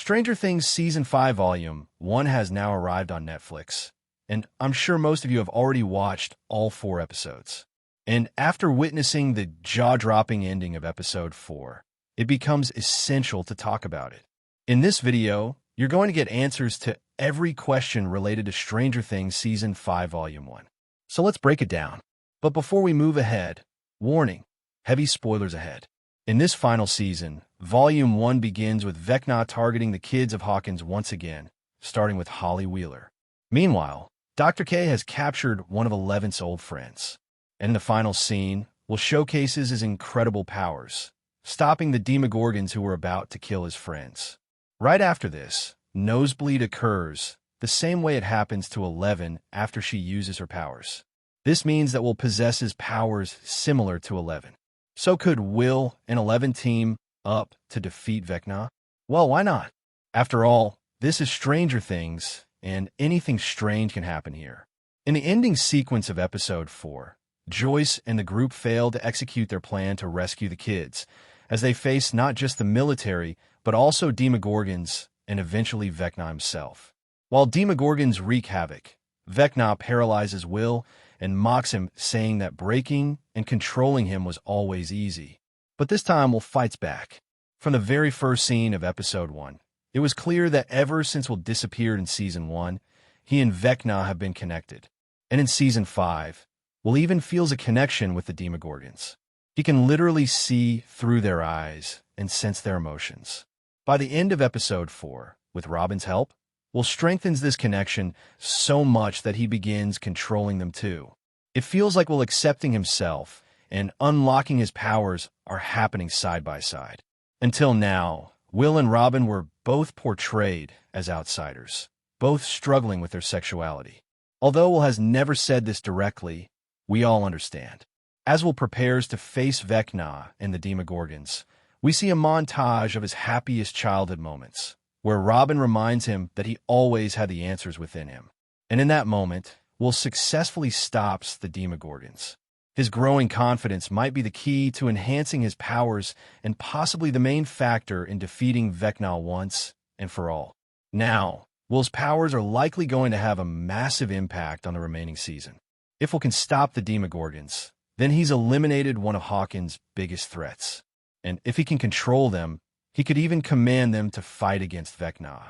Stranger Things Season 5 Volume 1 has now arrived on Netflix, and I'm sure most of you have already watched all 4 episodes. And after witnessing the jaw-dropping ending of Episode 4, it becomes essential to talk about it. In this video, you're going to get answers to every question related to Stranger Things Season 5 Volume 1. So let's break it down. But before we move ahead, warning, heavy spoilers ahead. In this final season, Volume 1 begins with Vecna targeting the kids of Hawkins once again, starting with Holly Wheeler. Meanwhile, Dr. K has captured one of Eleven's old friends, and in the final scene, will showcases his incredible powers, stopping the Demogorgons who were about to kill his friends. Right after this, Nosebleed occurs, the same way it happens to Eleven after she uses her powers. This means that Will possesses powers similar to Eleven. So could Will and Eleven team up to defeat Vecna? Well, why not? After all, this is Stranger Things, and anything strange can happen here. In the ending sequence of Episode 4, Joyce and the group fail to execute their plan to rescue the kids, as they face not just the military, but also Demogorgons and eventually Vecna himself. While Demogorgons wreak havoc, Vecna paralyzes Will and mocks him, saying that breaking and controlling him was always easy. But this time Will fights back. From the very first scene of Episode 1, it was clear that ever since Will disappeared in Season 1, he and Vecna have been connected. And in Season 5, Will even feels a connection with the Demogorgons. He can literally see through their eyes and sense their emotions. By the end of Episode 4, with Robin's help, Will strengthens this connection so much that he begins controlling them too. It feels like Will accepting himself and unlocking his powers are happening side by side. Until now, Will and Robin were both portrayed as outsiders, both struggling with their sexuality. Although Will has never said this directly, we all understand. As Will prepares to face Vecna and the Demogorgons, we see a montage of his happiest childhood moments, where Robin reminds him that he always had the answers within him. And in that moment, Will successfully stops the Demogorgons. His growing confidence might be the key to enhancing his powers and possibly the main factor in defeating Vecna once and for all. Now, Will's powers are likely going to have a massive impact on the remaining season. If Will can stop the Demogorgons, then he's eliminated one of Hawkins' biggest threats. And if he can control them, he could even command them to fight against Vecna.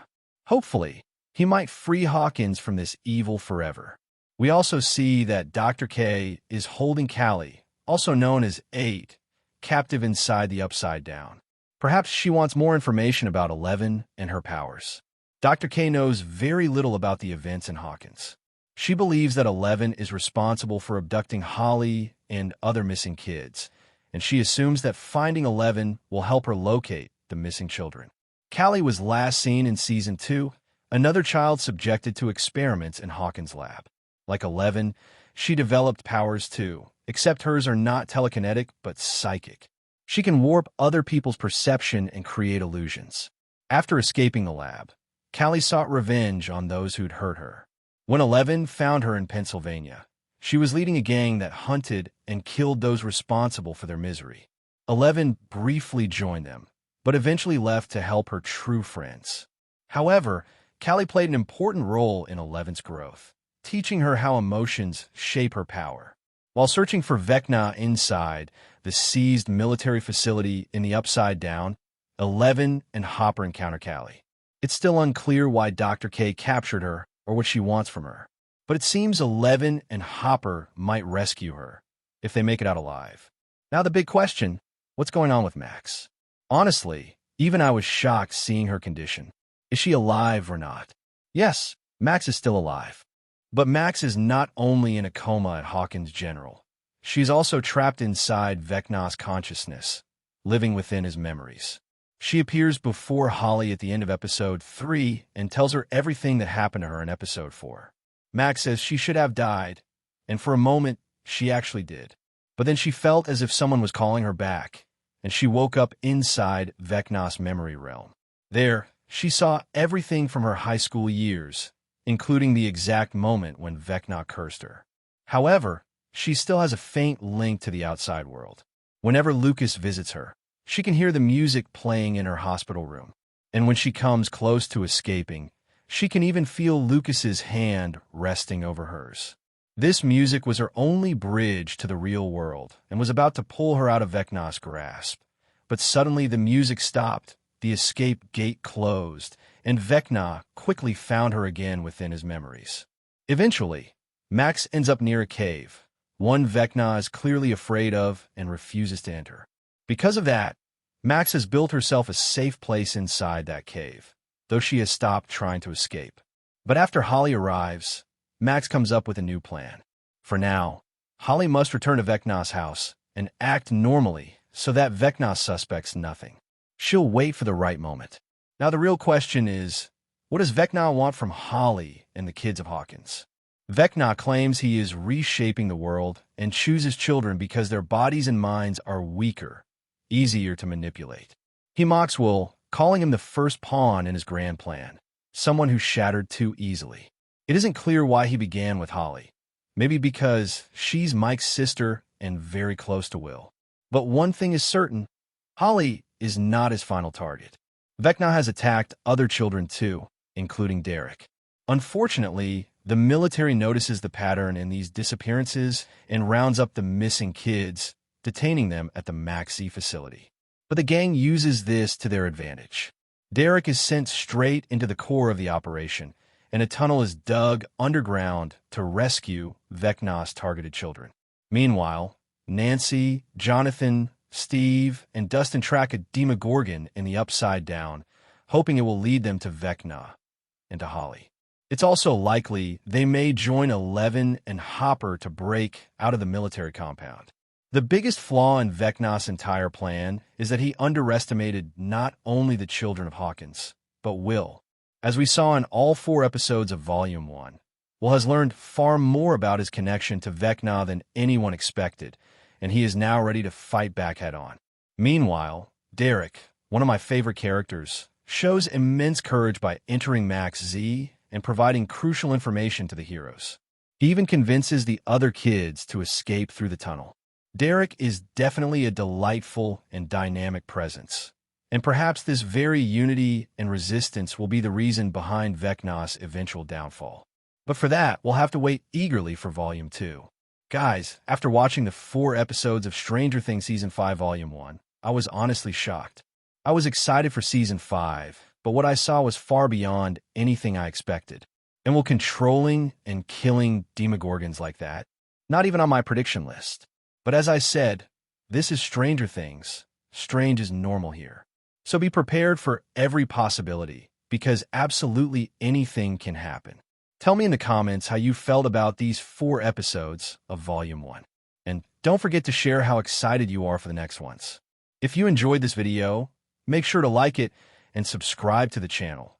Hopefully, he might free Hawkins from this evil forever. We also see that Dr. K is holding Callie, also known as 8, captive inside the Upside Down. Perhaps she wants more information about Eleven and her powers. Dr. K knows very little about the events in Hawkins. She believes that Eleven is responsible for abducting Holly and other missing kids, and she assumes that finding Eleven will help her locate the missing children. Callie was last seen in Season 2, another child subjected to experiments in Hawkins' lab. Like Eleven, she developed powers too, except hers are not telekinetic but psychic. She can warp other people's perception and create illusions. After escaping the lab, Callie sought revenge on those who'd hurt her. When Eleven found her in Pennsylvania, she was leading a gang that hunted and killed those responsible for their misery. Eleven briefly joined them, but eventually left to help her true friends. However, Callie played an important role in Eleven's growth, teaching her how emotions shape her power. While searching for Vecna inside the seized military facility in the Upside Down, Eleven and Hopper encounter Callie. It's still unclear why Dr. K captured her or what she wants from her, but it seems Eleven and Hopper might rescue her if they make it out alive. Now the big question, what's going on with Max? Honestly, even I was shocked seeing her condition. Is she alive or not? Yes, Max is still alive. But Max is not only in a coma at Hawkins General. She's also trapped inside Vecna's consciousness, living within his memories. She appears before Holly at the end of Episode 3 and tells her everything that happened to her in Episode 4. Max says she should have died, and for a moment, she actually did. But then she felt as if someone was calling her back, and she woke up inside Vecna's memory realm. There, she saw everything from her high school years, including the exact moment when Vecna cursed her. However, she still has a faint link to the outside world. Whenever Lucas visits her, she can hear the music playing in her hospital room. And when she comes close to escaping, she can even feel Lucas's hand resting over hers. This music was her only bridge to the real world and was about to pull her out of Vecna's grasp. But suddenly the music stopped, the escape gate closed, and Vecna quickly found her again within his memories. Eventually, Max ends up near a cave, one Vecna is clearly afraid of and refuses to enter. Because of that, Max has built herself a safe place inside that cave, though she has stopped trying to escape. But after Holly arrives, Max comes up with a new plan. For now, Holly must return to Vecna's house and act normally so that Vecna suspects nothing. She'll wait for the right moment. Now the real question is, what does Vecna want from Holly and the kids of Hawkins? Vecna claims he is reshaping the world and chooses children because their bodies and minds are weaker, easier to manipulate. He mocks Will, calling him the first pawn in his grand plan, someone who shattered too easily. It isn't clear why he began with Holly. Maybe because she's Mike's sister and very close to Will. But one thing is certain, Holly is not his final target. Vecna has attacked other children too, including Derek. Unfortunately, the military notices the pattern in these disappearances and rounds up the missing kids, detaining them at the Maxi facility. But the gang uses this to their advantage. Derek is sent straight into the core of the operation, and a tunnel is dug underground to rescue Vecna's targeted children. Meanwhile, Nancy, Jonathan, Steve, and Dustin track a Demogorgon in the Upside Down, hoping it will lead them to Vecna and to Holly. It's also likely they may join Eleven and Hopper to break out of the military compound. The biggest flaw in Vecna's entire plan is that he underestimated not only the children of Hawkins, but Will. As we saw in all 4 episodes of Volume 1, Will has learned far more about his connection to Vecna than anyone expected, and he is now ready to fight back head-on. Meanwhile, Derek, one of my favorite characters, shows immense courage by entering Max Z and providing crucial information to the heroes. He even convinces the other kids to escape through the tunnel. Derek is definitely a delightful and dynamic presence, and perhaps this very unity and resistance will be the reason behind Vecna's eventual downfall. But for that, we'll have to wait eagerly for Volume 2. Guys, after watching the 4 episodes of Stranger Things Season 5 Volume 1, I was honestly shocked. I was excited for Season 5, but what I saw was far beyond anything I expected. And will controlling and killing Demogorgons like that? Not even on my prediction list. But as I said, this is Stranger Things. Strange is normal here. So be prepared for every possibility, because absolutely anything can happen. Tell me in the comments how you felt about these 4 episodes of Volume 1. And don't forget to share how excited you are for the next ones. If you enjoyed this video, make sure to like it and subscribe to the channel